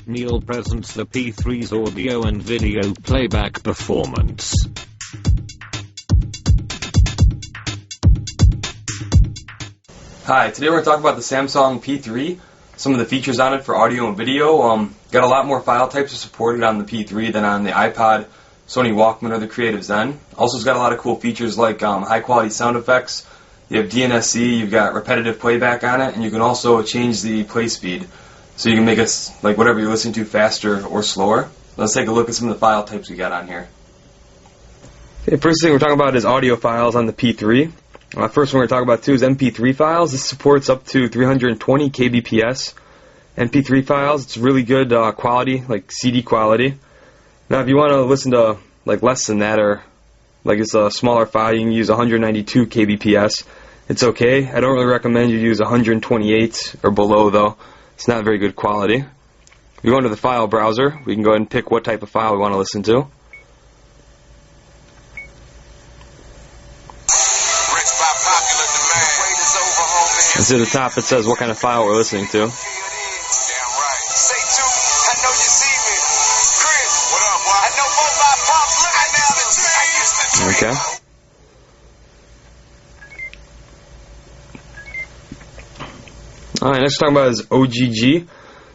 Neil presents the P3's audio and video playback performance. Hi, today we're going to talk about the Samsung P3, some of the features on it for audio and video. Got a lot more file types supported on the P3 than on the iPod, Sony Walkman, or the Creative Zen. Also, it's got a lot of cool features like high quality sound effects. You have DNSC, you've got repetitive playback on it, and you can also change the play speed. So you can make it like whatever you're listening to faster or slower. Let's take a look at some of the file types we got on here. Okay, first thing we're talking about is audio files on the P3. First one we're going to talk about too is MP3 files. This supports up to 320 kbps MP3 files. It's really good quality, like CD quality. Now if you want to listen to like less than that, or like it's a smaller file, you can use 192 kbps. It's okay. I don't really recommend you use 128 or below though. It's not very good quality. If you go into the file browser, we can go ahead and pick what type of file we want to listen to. And so at the top it says what kind of file we're listening to. Okay. Alright, next we're talking about is OGG.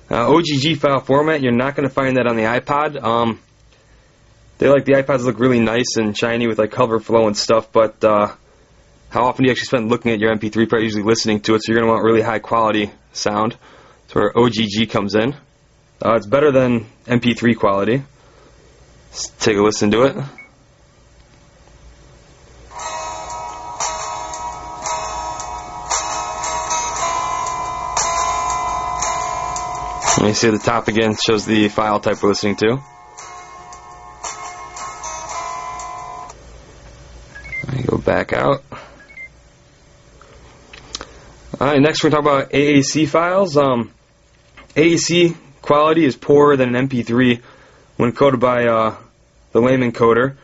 OGG file format, you're not going to find that on the iPod. They like the iPods look really nice and shiny with like cover flow and stuff, but how often do you actually spend looking at your MP3 player, usually listening to it, so you're going to want really high quality sound. That's where OGG comes in. It's better than MP3 quality. Let's take a listen to it. And you see at the top again, it shows the file type we're listening to. I go back out. Alright, next we're going to talk about AAC files. AAC quality is poorer than an MP3 when coded by the layman coder.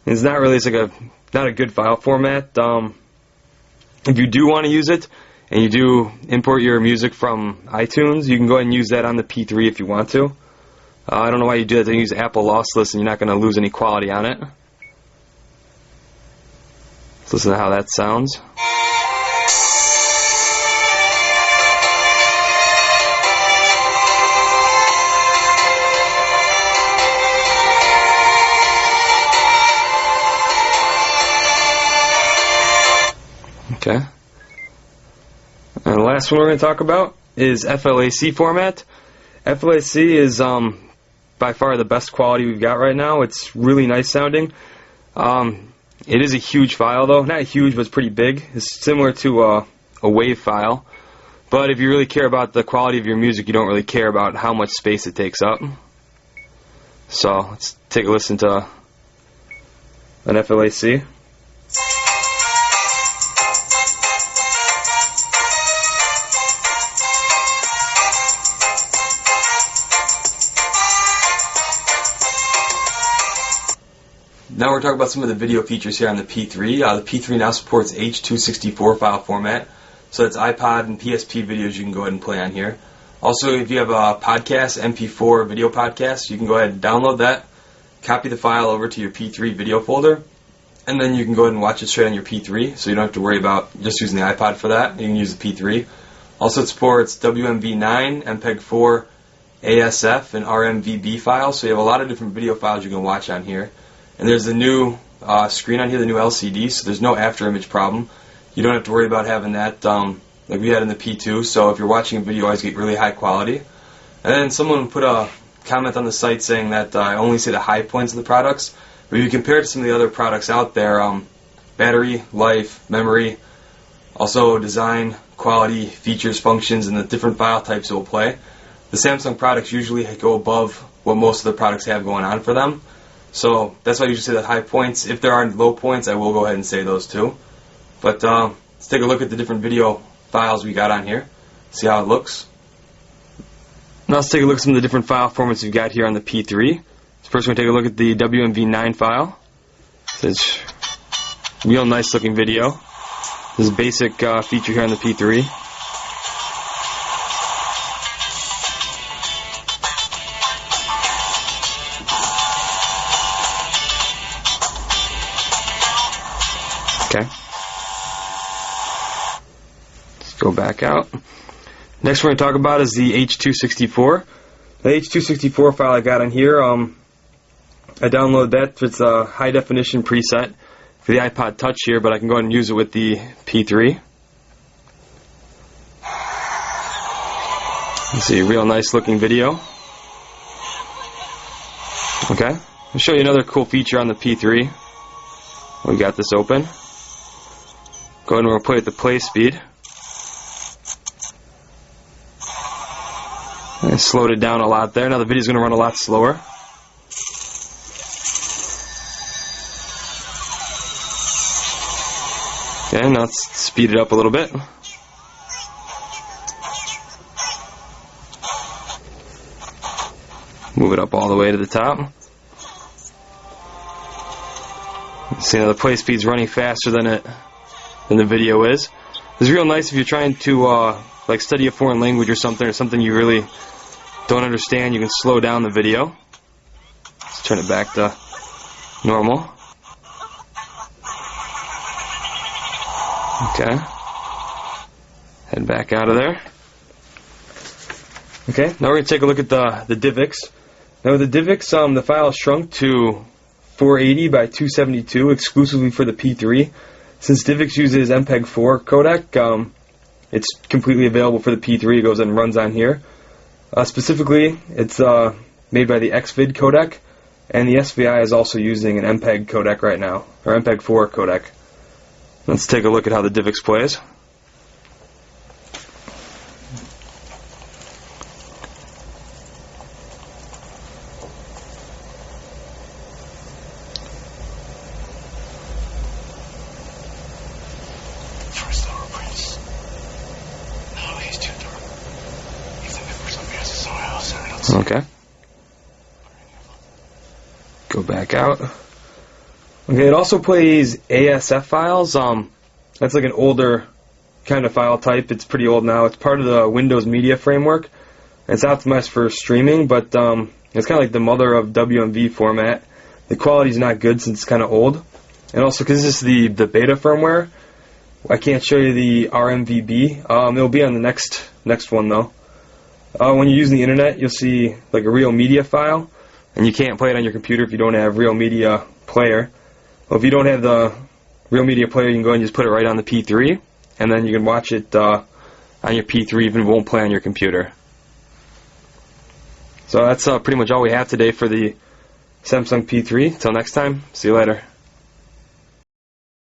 It's not really, it's like not a good file format. If you do want to use it, and you do import your music from iTunes, you can go ahead and use that on the P3 if you want to. I don't know why you do that. They use Apple lossless and you're not going to lose any quality on it. Let's listen to how that sounds. Okay. And the last one we're going to talk about is FLAC format. FLAC is by far the best quality we've got right now. It's really nice sounding. It is a huge file though. Not huge, but it's pretty big. It's similar to a WAV file. But if you really care about the quality of your music, you don't really care about how much space it takes up. So let's take a listen to an FLAC. Now we're talking about some of the video features here on the P3. The P3 now supports H.264 file format, so that's iPod and PSP videos you can go ahead and play on here. Also, if you have a podcast, MP4 video podcast, you can go ahead and download that, copy the file over to your P3 video folder, and then you can go ahead and watch it straight on your P3, so you don't have to worry about just using the iPod for that. You can use the P3. Also, it supports WMV9, MPEG-4, ASF, and RMVB files, so you have a lot of different video files you can watch on here. And there's the new screen on here, the new LCD, so there's no after image problem. You don't have to worry about having that like we had in the P2, so if you're watching a video, you always get really high quality. And then someone put a comment on the site saying that I only say the high points of the products, but if you compare it to some of the other products out there, battery, life, memory, also design, quality, features, functions, and the different file types it will play, the Samsung products usually go above what most of the products have going on for them. So that's why I usually say that high points. If there are low points, I will go ahead and say those too. But let's take a look at the different video files we got on here, see how it looks. Now let's take a look at some of the different file formats we've got here on the P3. So first we're going to take a look at the WMV9 file. It's a real nice looking video. This is a basic feature here on the P3. Okay. Let's go back out. Next we're going to talk about is the H.264. The H.264 file I got on here, I downloaded that. It's a high definition preset for the iPod Touch here, but I can go ahead and use it with the P3. You see a real nice looking video. Okay, I'll show you another cool feature on the P3. We got this open. Go ahead and we'll play at the play speed. I slowed it down a lot there. Now the video's going to run a lot slower. Okay, now let's speed it up a little bit. Move it up all the way to the top. See now the play speed's running faster than the video is. It's real nice if you're trying to like study a foreign language or something you really don't understand. You can slow down the video. Let's turn it back to normal. Okay. Head back out of there. Okay, now we're going to take a look at the DivX. Now with the DivX, the file is shrunk to 480 by 272 exclusively for the P3. Since DivX uses MPEG-4 codec, it's completely available for the P3. It goes and runs on here. Specifically, it's made by the XVID codec, and the SVI is also using an MPEG codec right now, or MPEG-4 codec. Let's take a look at how the DivX plays. Okay. Go back out. Okay, it also plays ASF files. That's like an older kind of file type. It's pretty old now. It's part of the Windows Media Framework. It's optimized for streaming, but it's kind of like the mother of WMV format. The quality's not good since it's kind of old. And also because this is the beta firmware, I can't show you the RMVB. It'll be on the next one though. When you're using the internet, you'll see like a real media file, and you can't play it on your computer if you don't have real media player. Well, if you don't have the real media player, you can go ahead and just put it right on the P3, and then you can watch it on your P3 even if it won't play on your computer. So that's pretty much all we have today for the Samsung P3. Till next time, see you later.